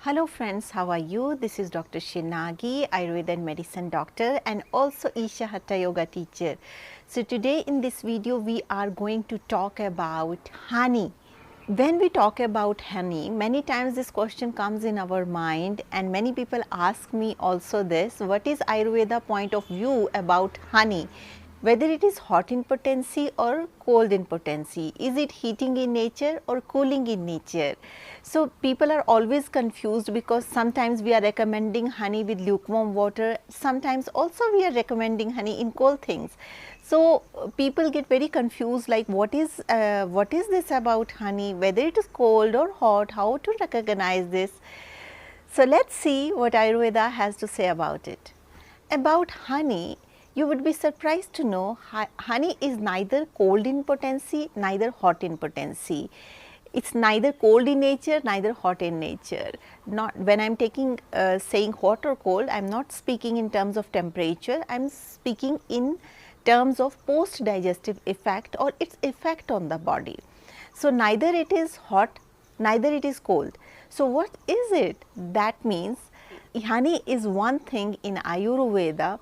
Hello friends, how are you? This is Dr. Srinagi, Ayurveda and medicine doctor and also Isha Hatha Yoga teacher. So today in this video we are going to talk about honey. When we talk about honey, many times this question comes in our mind and many people ask me also this, what is Ayurveda point of view about honey? Whether it is hot in potency or cold in potency, is it heating in nature or cooling in nature? So people are always confused because sometimes we are recommending honey with lukewarm water, sometimes also we are recommending honey in cold things. So people get very confused like what is this about honey, whether it is cold or hot, how to recognize this. So let's see what Ayurveda has to say about it. About honey, you would be surprised to know honey is neither cold in potency, neither hot in potency. It's neither cold in nature, neither hot in nature. Not when I'm taking saying hot or cold, I'm not speaking in terms of temperature. I'm speaking in terms of post digestive effect or its effect on the body. So neither it is hot, neither it is cold. So what is it? That means honey is one thing in Ayurveda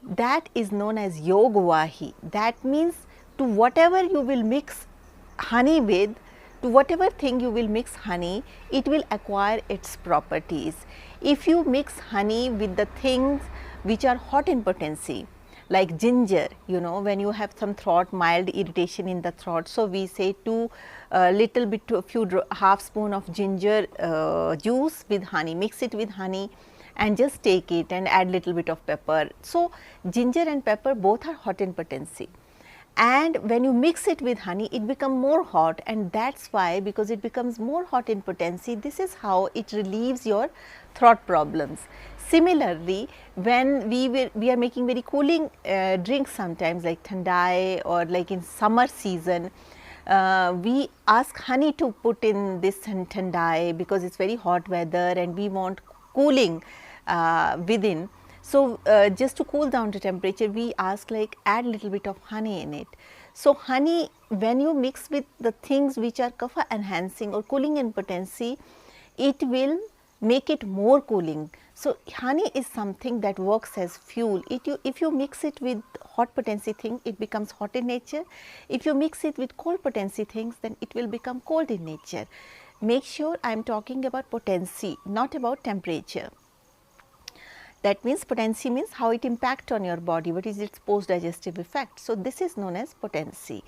that is known as yogvahi. That means to whatever you will mix honey with, to whatever thing you will mix honey, it will acquire its properties. If you mix honey with the things which are hot in potency, like ginger, you know, when you have some throat, mild irritation in the throat, so we say to little bit to a few half spoon of ginger juice with honey, mix it with honey and just take it and add little bit of pepper. So ginger and pepper both are hot in potency, and when you mix it with honey it becomes more hot, and that's why, because it becomes more hot in potency, this is how it relieves your throat problems. Similarly, when we are making very cooling drinks sometimes like thandai or like in summer season, we ask honey to put in this thandai because it's very hot weather and we want cooling within. So just to cool down the temperature, we ask like add little bit of honey in it. So honey, when you mix with the things which are kapha enhancing or cooling in potency, it will make it more cooling. So honey is something that works as fuel. If you mix it with hot potency thing, it becomes hot in nature. If you mix it with cold potency things, then it will become cold in nature. Make sure I am talking about potency, not about temperature. That means potency means how it impacts on your body, what is its post digestive effect. So this is known as potency.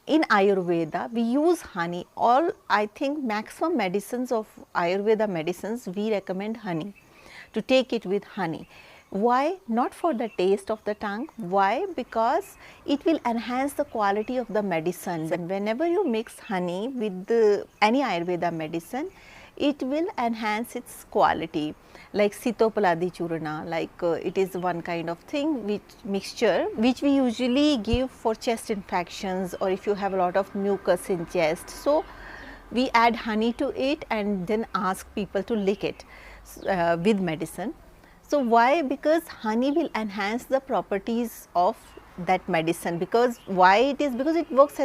In Ayurveda, we use honey. All, I think maximum medicines of Ayurveda medicines, we recommend honey, to take it with honey. Why? Not for the taste of the tongue. Why? Because it will enhance the quality of the medicine. And whenever you mix honey with any Ayurveda medicine, it will enhance its quality. Like Sitopaladi Churna, like it is one kind of thing which mixture which we usually give for chest infections, or if you have a lot of mucus in chest. So we add honey to it and then ask people to lick it with medicine. So why? Because honey will enhance the properties of that medicine. Because why it is? Because it works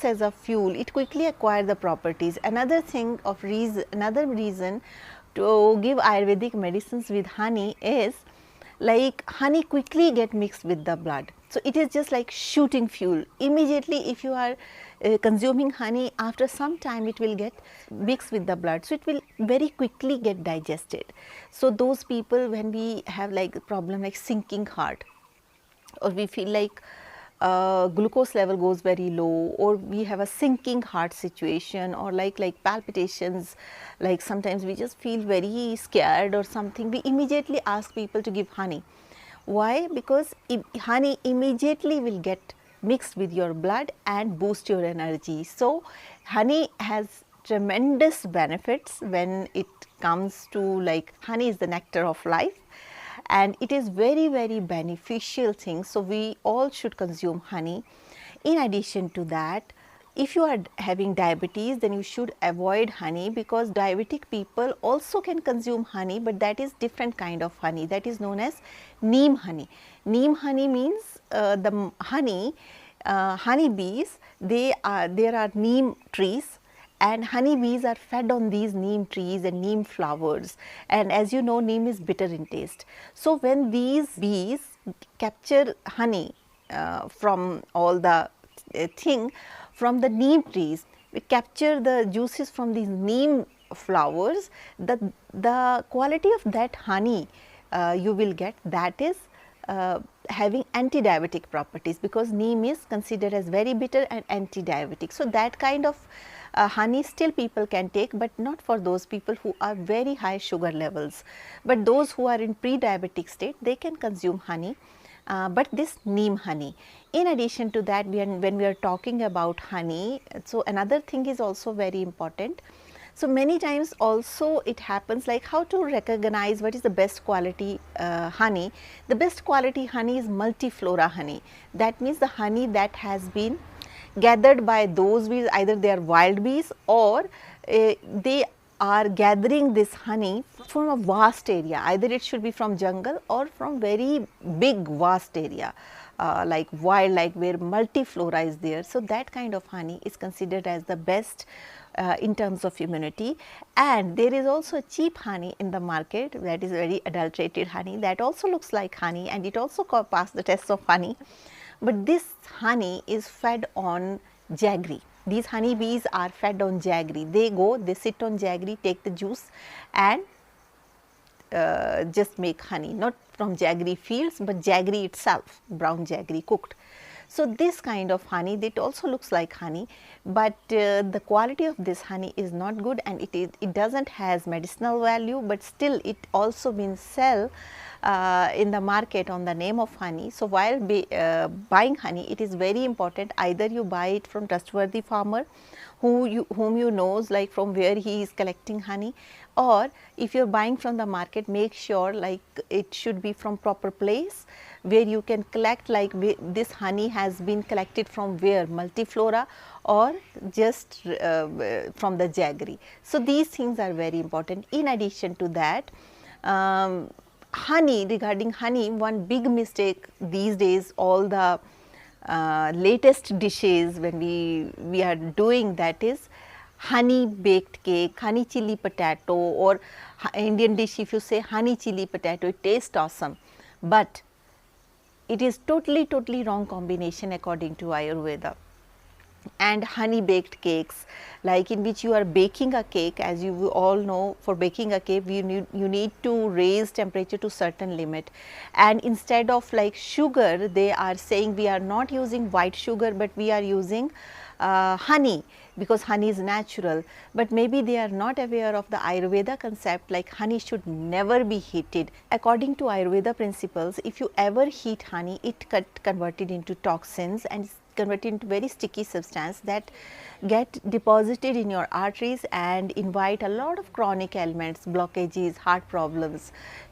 as a fuel, it quickly acquires the properties. Another thing of another reason to give Ayurvedic medicines with honey is like honey quickly get mixed with the blood. So it is just like shooting fuel. Immediately if you are consuming honey, after some time it will get mixed with the blood. So it will very quickly get digested. So those people, when we have like problem like sinking heart, or we feel like glucose level goes very low, or we have a sinking heart situation, or like palpitations, like sometimes we just feel very scared or something, we immediately ask people to give honey. Why? Because honey immediately will get mixed with your blood and boost your energy. So honey has tremendous benefits when it comes to, like, honey is the nectar of life and it is very beneficial thing. So we all should consume honey. In addition to that, if you are having diabetes, then you should avoid honey, because diabetic people also can consume honey, but that is different kind of honey, that is known as neem honey. Neem honey means honey bees, there are neem trees, and honey bees are fed on these neem trees and neem flowers, and as you know, neem is bitter in taste. So when these bees capture honey from all the thing from the neem trees, we capture the juices from these neem flowers, the quality of that honey you will get, that is having anti-diabetic properties, because neem is considered as very bitter and anti-diabetic. So that kind of honey still people can take, but not for those people who are very high sugar levels, but those who are in pre-diabetic state, they can consume honey. But this neem honey. In addition to that, when we are talking about honey, so another thing is also very important. So many times also it happens, like how to recognize what is the best quality honey. The best quality honey is multiflora honey. That means the honey that has been gathered by those bees, either they are wild bees or they are gathering this honey from a vast area, either it should be from jungle or from very big vast area like wild, like where multiflora is there. So that kind of honey is considered as the best in terms of immunity. And there is also a cheap honey in the market, that is very adulterated honey, that also looks like honey and it also passed the test of honey, but this honey is fed on jaggery. These honey bees are fed on jaggery. They go, they sit on jaggery, take the juice and just make honey, not from jaggery fields, but jaggery itself, brown jaggery cooked. So this kind of honey, it also looks like honey, but the quality of this honey is not good, and it doesn't has medicinal value, but still it also been sell in the market on the name of honey. So while buying honey, it is very important, either you buy it from trustworthy farmer whom you knows, like from where he is collecting honey, or if you are buying from the market, make sure like it should be from proper place where you can collect, like this honey has been collected from where, multiflora or just from the jaggery. So these things are very important. In addition to that, honey, regarding honey, one big mistake these days, all the latest dishes when we are doing, that is honey baked cake, honey chili potato, or Indian dish, if you say honey chili potato, it tastes awesome, but it is totally wrong combination according to Ayurveda. And honey baked cakes, like in which you are baking a cake, as you all know, for baking a cake you need to raise temperature to certain limit, and instead of like sugar, they are saying we are not using white sugar, but we are using honey, because honey is natural, but maybe they are not aware of the Ayurveda concept, like honey should never be heated. According to Ayurveda principles, if you ever heat honey, it converted into toxins and converted into very sticky substance that get deposited in your arteries and invite a lot of chronic ailments, blockages, heart problems,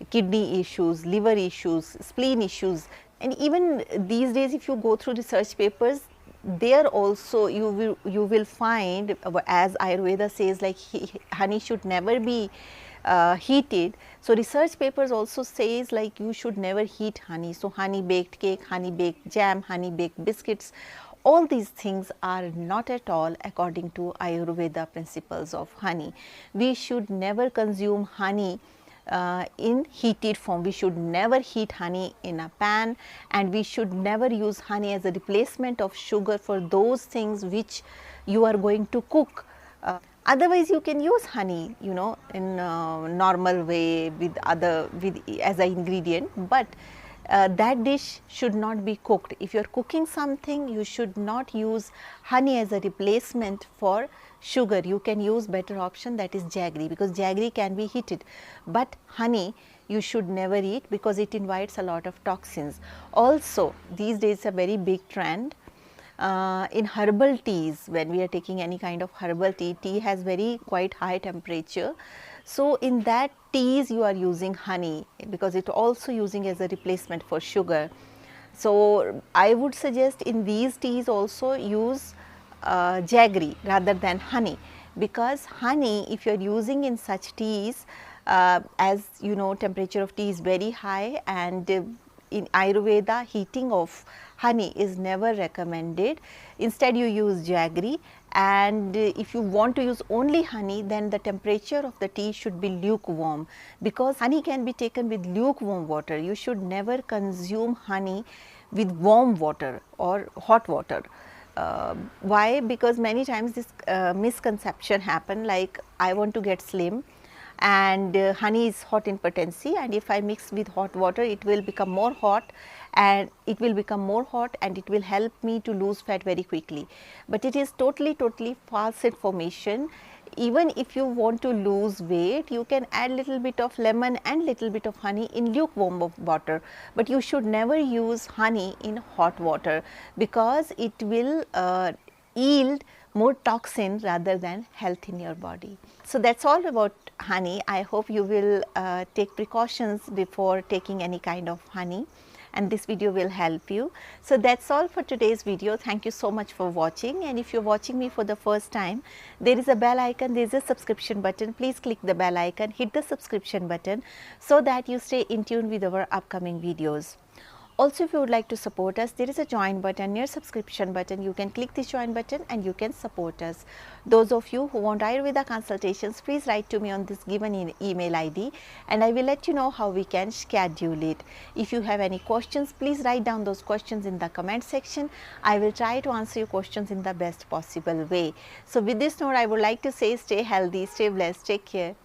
kidney issues, liver issues, spleen issues. And even these days, if you go through research papers, there also you will find, as Ayurveda says, like honey should never be heated. So research papers also says like you should never heat honey. So honey baked cake, honey baked jam, honey baked biscuits, all these things are not at all according to Ayurveda principles of honey. We should never consume honey in heated form. We should never heat honey in a pan, and we should never use honey as a replacement of sugar for those things which you are going to cook. Otherwise you can use honey, you know, in normal way with as an ingredient, but that dish should not be cooked. If you are cooking something, you should not use honey as a replacement for sugar. You can use better option, that is jaggery, because jaggery can be heated, but honey you should never eat because it invites a lot of toxins. Also these days a very big trend in herbal teas. When we are taking any kind of herbal tea, tea has quite high temperature. So in that teas you are using honey, because it also using as a replacement for sugar. So I would suggest in these teas also use jaggery rather than honey, because honey, if you are using in such teas, as you know, temperature of tea is very high, and in Ayurveda heating of honey is never recommended. Instead you use jaggery, and if you want to use only honey, then the temperature of the tea should be lukewarm, because honey can be taken with lukewarm water. You should never consume honey with warm water or hot water. Why? Because many times this misconception happen, like I want to get slim and honey is hot in potency, and if I mix with hot water it will become more hot, and it will help me to lose fat very quickly. But it is totally false information. Even if you want to lose weight, you can add little bit of lemon and little bit of honey in lukewarm of water, but you should never use honey in hot water, because it will yield more toxin rather than health in your body. So that's all about honey. I hope you will take precautions before taking any kind of honey, and this video will help you. So that's all for today's video. Thank you so much for watching, and if you're watching me for the first time, there is a bell icon, there is a subscription button. Please click the bell icon, hit the subscription button so that you stay in tune with our upcoming videos. Also, if you would like to support us, there is a join button near subscription button. You can click this join button and you can support us. Those of you who want Ayurveda consultations, please write to me on this given email ID, and I will let you know how we can schedule it. If you have any questions, please write down those questions in the comment section. I will try to answer your questions in the best possible way. So with this note, I would like to say stay healthy, stay blessed, take care.